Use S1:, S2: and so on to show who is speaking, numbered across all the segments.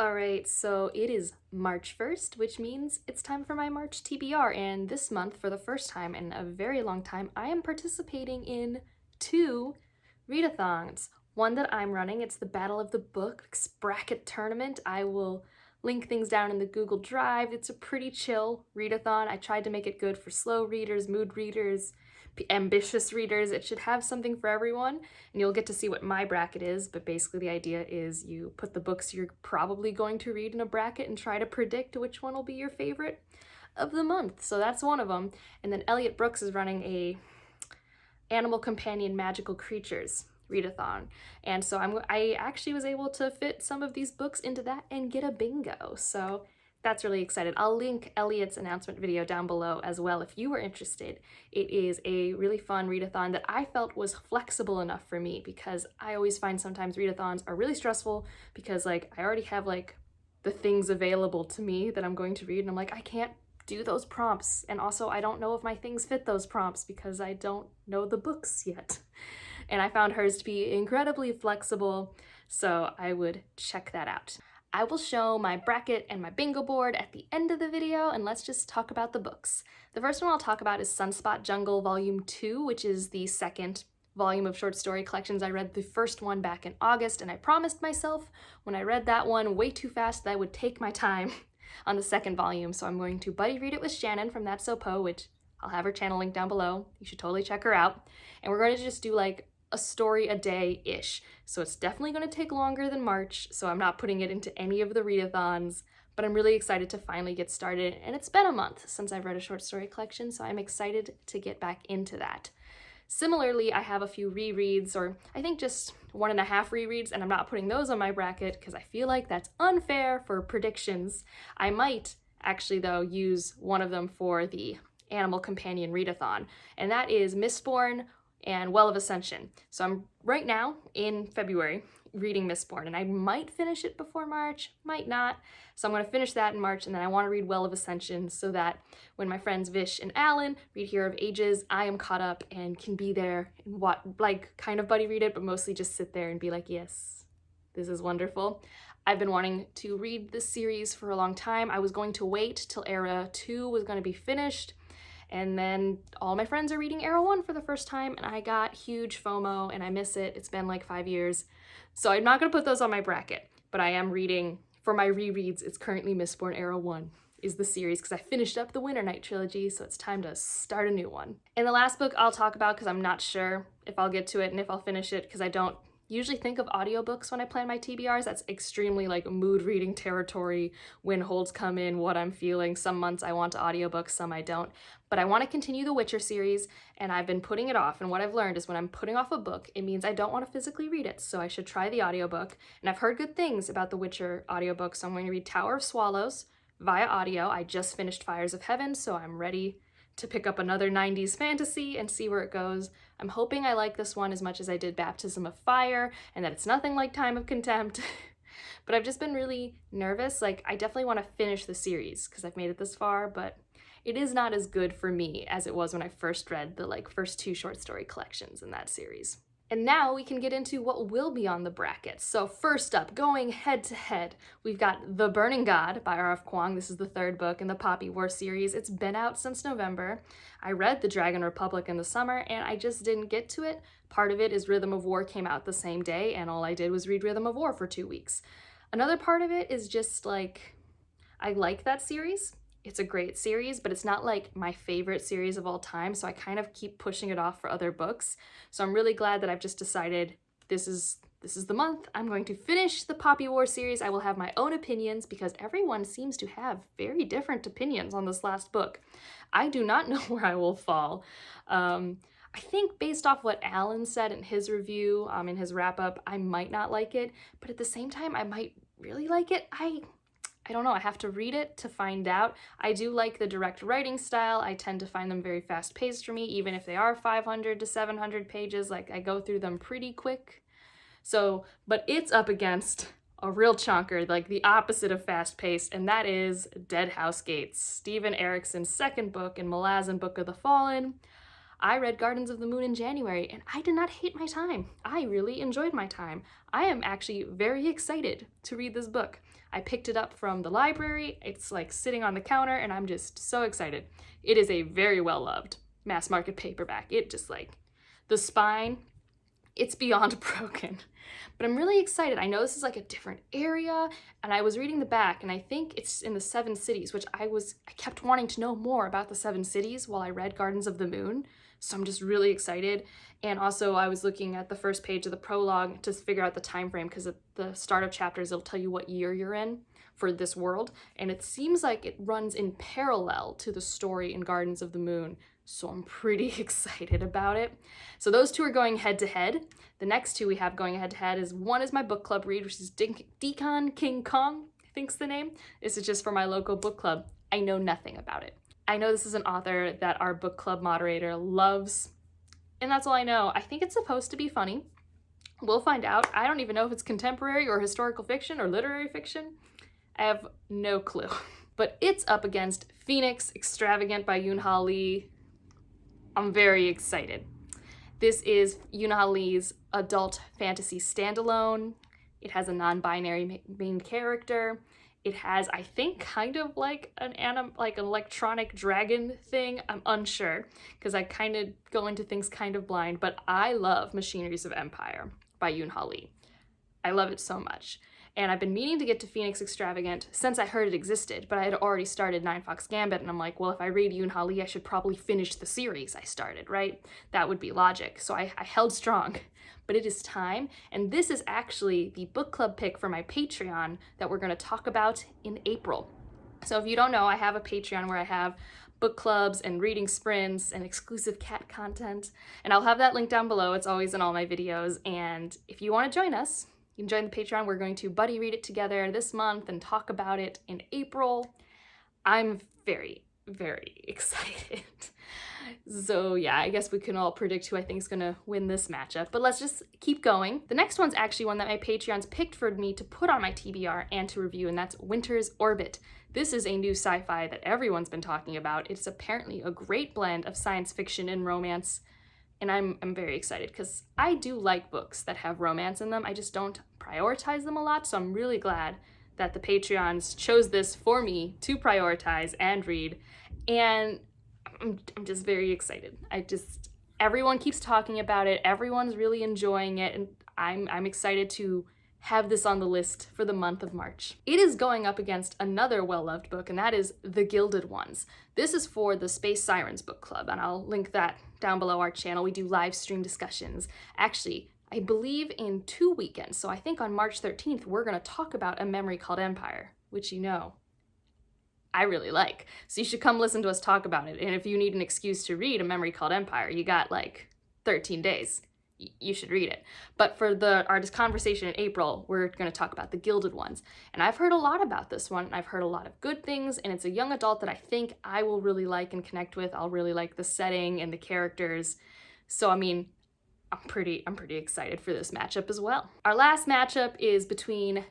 S1: Alright, so it is March 1st, which means it's time for my March TBR, and this month, for the first time in a very long time, I am participating in two readathons. One that I'm running, it's the Battle of the Books bracket tournament. I will link things down in the Google Drive. It's a pretty chill readathon. I tried to make it good for slow readers, mood readers, ambitious readers. It should have something for everyone, and you'll get to see what my bracket is, but basically the idea is you put the books you're probably going to read in a bracket and try to predict which one will be your favorite of the month. So that's one of them. And then Elliot Brooks is running a Animal Companion Magical Creatures readathon, and so I actually was able to fit some of these books into that and get a bingo, so that's really excited. I'll link Elliot's announcement video down below as well if you were interested. It is a really fun readathon that I felt was flexible enough for me, because I always find sometimes readathons are really stressful because I already have the things available to me that I'm going to read, and I'm like, I can't do those prompts, and also I don't know if my things fit those prompts because I don't know the books yet. And I found hers to be incredibly flexible, so I would check that out. I will show my bracket and my bingo board at the end of the video, and let's just talk about the books. The first one I'll talk about is Sunspot Jungle Volume 2, which is the second volume of short story collections. I read the first one back in August, and I promised myself when I read that one way too fast that I would take my time on the second volume, so I'm going to buddy read it with Shannon from That's So Poe, which I'll have her channel linked down below. You should totally check her out. And we're going to just do a story a day-ish. So it's definitely going to take longer than March, so I'm not putting it into any of the readathons, but I'm really excited to finally get started, and it's been a month since I've read a short story collection, so I'm excited to get back into that. Similarly, I have a few rereads, or I think just 1.5 rereads, and I'm not putting those on my bracket because I feel like that's unfair for predictions. I might actually, though, use one of them for the Animal Companion readathon, and that is Mistborn and Well of Ascension. So I'm right now in February reading Mistborn, and I might finish it before March, might not. So I'm going to finish that in March, and then I want to read Well of Ascension so that when my friends Vish and Alan read Hero of Ages, I am caught up and can be there and kind of buddy read it, but mostly just sit there and be like, yes, this is wonderful. I've been wanting to read this series for a long time. I was going to wait till Era 2 was going to be finished, and then all my friends are reading Era 1 for the first time, and I got huge FOMO, and I miss it. It's been 5 years. So I'm not going to put those on my bracket, but I am reading, for my rereads, it's currently Mistborn Era 1 is the series, because I finished up the Winternight trilogy, so it's time to start a new one. And the last book I'll talk about, because I'm not sure if I'll get to it and if I'll finish it, because I don't usually think of audiobooks when I plan my TBRs. That's extremely mood reading territory, when holds come in, what I'm feeling. Some months I want audiobooks, some I don't. But I want to continue the Witcher series, and I've been putting it off, and what I've learned is when I'm putting off a book, it means I don't want to physically read it, so I should try the audiobook. And I've heard good things about the Witcher audiobook, so I'm going to read Tower of Swallows via audio. I just finished Fires of Heaven, so I'm ready to pick up another 90s fantasy and see where it goes. I'm hoping I like this one as much as I did Baptism of Fire, and that it's nothing like Time of Contempt. But I've just been really nervous. I definitely want to finish the series because I've made it this far, but it is not as good for me as it was when I first read the first 2 short story collections in that series. And now we can get into what will be on the bracket. So first up, going head to head, we've got The Burning God by R.F. Kuang. This is the 3rd book in the Poppy War series. It's been out since November. I read The Dragon Republic in the summer, and I just didn't get to it. Part of it is Rhythm of War came out the same day, and all I did was read Rhythm of War for 2 weeks. Another part of it is just I like that series. It's a great series, but it's not my favorite series of all time, so I kind of keep pushing it off for other books. So I'm really glad that I've just decided this is the month. I'm going to finish the Poppy War series. I will have my own opinions because everyone seems to have very different opinions on this last book. I do not know where I will fall. I think based off what Alan said in his review, in his wrap-up, I might not like it, but at the same time, I might really like it. I don't know, I have to read it to find out. I do like the direct writing style. I tend to find them very fast-paced for me, even if they are 500 to 700 pages. I go through them pretty quick. So, but it's up against a real chunker, the opposite of fast-paced, and that is Dead House Gates, Steven Erikson's 2nd book in Malazan Book of the Fallen. I read Gardens of the Moon in January, and I did not hate my time. I really enjoyed my time. I am actually very excited to read this book. I picked it up from the library. It's like sitting on the counter and I'm just so excited. It is a very well-loved mass market paperback. It just like, the spine, it's beyond broken. But I'm really excited. I know this is like a different area, and I was reading the back, and I think it's in the Seven Cities, which I kept wanting to know more about the Seven Cities while I read Gardens of the Moon. So I'm just really excited. And also I was looking at the first page of the prologue to figure out the time frame, because at the start of chapters, it'll tell you what year you're in for this world. And it seems like it runs in parallel to the story in Gardens of the Moon. So I'm pretty excited about it. So those two are going head to head. The next two we have going head to head is, one is my book club read, which is Decon King Kong, I think's the name. This is just for my local book club. I know nothing about it. I know this is an author that our book club moderator loves, and that's all I know. I think it's supposed to be funny. We'll find out. I don't even know if it's contemporary or historical fiction or literary fiction. I have no clue. But it's up against Phoenix Extravagant by Yoon-Ha Lee. I'm very excited. This is Yoon-Ha Lee's adult fantasy standalone. It has a non-binary main character. It has, I think, kind of like an electronic dragon thing. I'm unsure, because I kind of go into things kind of blind, but I love Machineries of Empire by Yoon-Ha Lee. I love it so much. And I've been meaning to get to Phoenix Extravagant since I heard it existed, but I had already started Nine Fox Gambit, and I'm like, well, if I read Yoon-Ha Lee, I should probably finish the series I started, right? That would be logic. So I held strong. But it is time, and this is actually the book club pick for my Patreon that we're going to talk about in April. So if you don't know, I have a Patreon where I have book clubs and reading sprints and exclusive cat content, and I'll have that link down below. It's always in all my videos, and if you want to join us, you can join the Patreon. We're going to buddy read it together this month and talk about it in April. I'm very, very excited. So yeah, I guess we can all predict who I think is gonna win this matchup, but let's just keep going. The next one's actually one that my Patreons picked for me to put on my TBR and to review, and that's Winter's Orbit. This is a new sci-fi that everyone's been talking about. It's apparently a great blend of science fiction and romance, and I'm very excited because I do like books that have romance in them. I just don't prioritize them a lot, so I'm really glad that the Patreons chose this for me to prioritize and read, and I'm just very excited. Everyone keeps talking about it, everyone's really enjoying it, and I'm excited to have this on the list for the month of March. It is going up against another well-loved book, and that is The Gilded Ones. This is for the Space Sirens book club, and I'll link that down below our channel. We do live stream discussions. Actually, I believe in 2 weekends, so I think on March 13th, we're gonna talk about A Memory Called Empire, which you know I really like. So you should come listen to us talk about it. And if you need an excuse to read A Memory Called Empire, you got like 13 days. You should read it. But for our conversation in April, we're going to talk about The Gilded Ones. And I've heard a lot about this one. I've heard a lot of good things, and it's a young adult that I think I will really like and connect with. I'll really like the setting and the characters. So I mean, I'm pretty excited for this matchup as well. Our last matchup is between,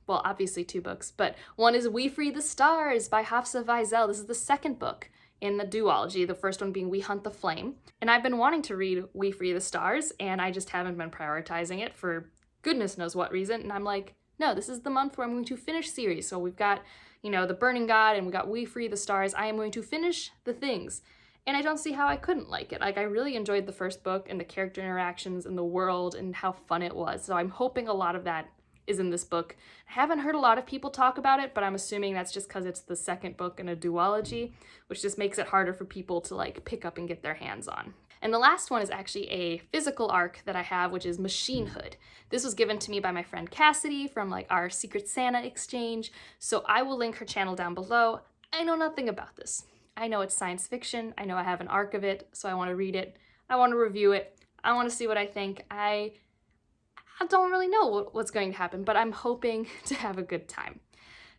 S1: well, obviously 2 books, but one is We Free the Stars by Hafsa Faizal. This is the second book in the duology, the first one being We Hunt the Flame. And I've been wanting to read We Free the Stars, and I just haven't been prioritizing it for goodness knows what reason. And I'm like, no, this is the month where I'm going to finish series. So we've got, you know, The Burning God, and we got We Free the Stars. I am going to finish the things. And I don't see how I couldn't like it. Like, I really enjoyed the first book and the character interactions and the world and how fun it was. So I'm hoping a lot of that is in this book. I haven't heard a lot of people talk about it, but I'm assuming that's just because it's the second book in a duology, which just makes it harder for people to like pick up and get their hands on. And the last one is actually a physical arc that I have, which is Machinehood. This was given to me by my friend Cassidy from like our Secret Santa exchange, so I will link her channel down below. I know nothing about this. I know it's science fiction. I know I have an arc of it, so I want to read it. I want to review it. I want to see what I think. I don't really know what's going to happen, but I'm hoping to have a good time.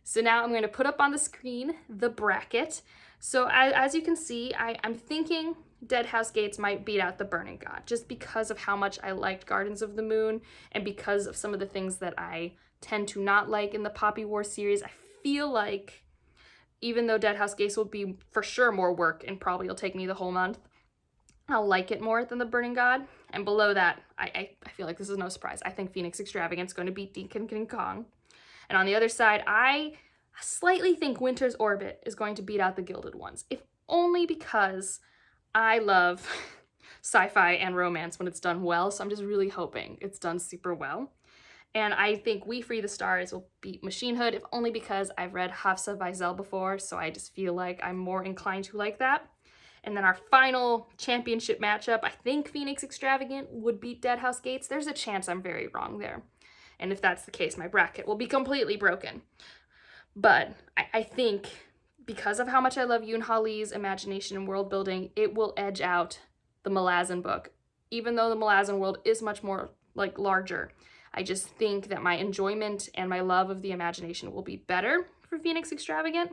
S1: So now I'm going to put up on the screen the bracket. So as you can see, I'm thinking Deadhouse Gates might beat out The Burning God, just because of how much I liked Gardens of the Moon and because of some of the things that I tend to not like in the Poppy War series. I feel like even though Deadhouse Gates will be for sure more work and probably will take me the whole month, I'll like it more than The Burning God. And below that, I feel like this is no surprise. I think Phoenix Extravagant is going to beat Decon King Kong. And on the other side, I slightly think Winter's Orbit is going to beat out the Gilded Ones, if only because I love sci-fi and romance when it's done well, so I'm just really hoping it's done super well. And I think We Free the Stars will beat Machine Hood, if only because I've read Hafsa Weisel before, so I just feel like I'm more inclined to like that. And then our final championship matchup, I think Phoenix Extravagant would beat Deadhouse Gates. There's a chance I'm very wrong there. And if that's the case, my bracket will be completely broken. But I think because of how much I love Yoon Ha Lee's imagination and world building, it will edge out the Malazan book. Even though the Malazan world is much more like larger, I just think that my enjoyment and my love of the imagination will be better for Phoenix Extravagant.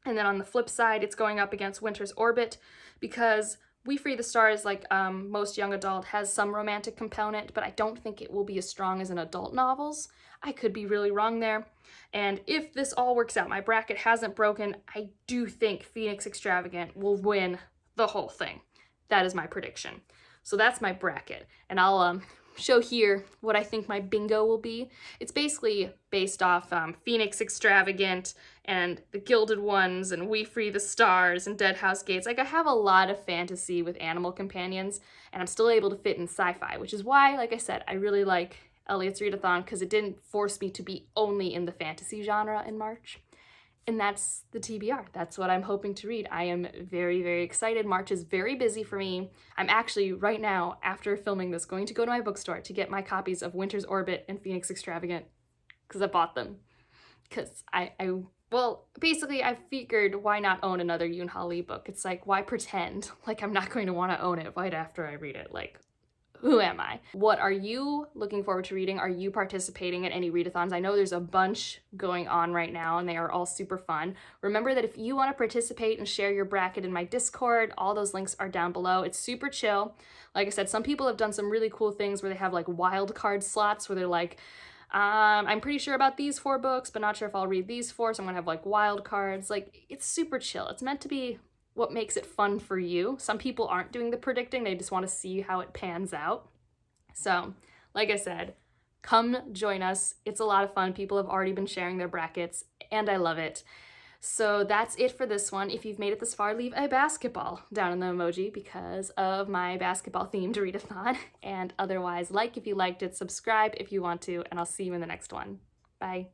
S1: And then on the flip side, it's going up against Winter's Orbit because We Free the Stars, like most young adult, has some romantic component, but I don't think it will be as strong as in adult novels. I could be really wrong there. And if this all works out, my bracket hasn't broken, I do think Phoenix Extravagant will win the whole thing. That is my prediction. So that's my bracket. And I'll show here what I think my bingo will be. It's basically based off Phoenix Extravagant and the Gilded Ones and We Free the Stars and Deadhouse Gates. Like, I have a lot of fantasy with animal companions, and I'm still able to fit in sci-fi, which is why, like I said, I really like Elliot's Readathon, because it didn't force me to be only in the fantasy genre in March. And that's the TBR. That's what I'm hoping to read. I am very, very excited. March is very busy for me. I'm actually, right now, after filming this, going to go to my bookstore to get my copies of Winter's Orbit and Phoenix Extravagant, because I bought them. Because well, basically, I figured why not own another Yoon Ha Lee book? It's like, why pretend like I'm not going to want to own it right after I read it? Like, who am I? What are you looking forward to reading? Are you participating in any readathons? I know there's a bunch going on right now and they are all super fun. Remember that if you want to participate and share your bracket in my Discord, all those links are down below. It's super chill. Like I said, some people have done some really cool things where they have like wild card slots where they're like, I'm pretty sure about these 4 books, but not sure if I'll read these 4, so I'm gonna have like wild cards. Like, it's super chill. It's meant to be what makes it fun for you. Some people aren't doing the predicting, they just want to see how it pans out. So, like I said, come join us. It's a lot of fun. People have already been sharing their brackets, and I love it. So that's it for this one. If you've made it this far, leave a basketball down in the emoji because of my basketball themed readathon. And otherwise, like if you liked it, subscribe if you want to, and I'll see you in the next one. Bye.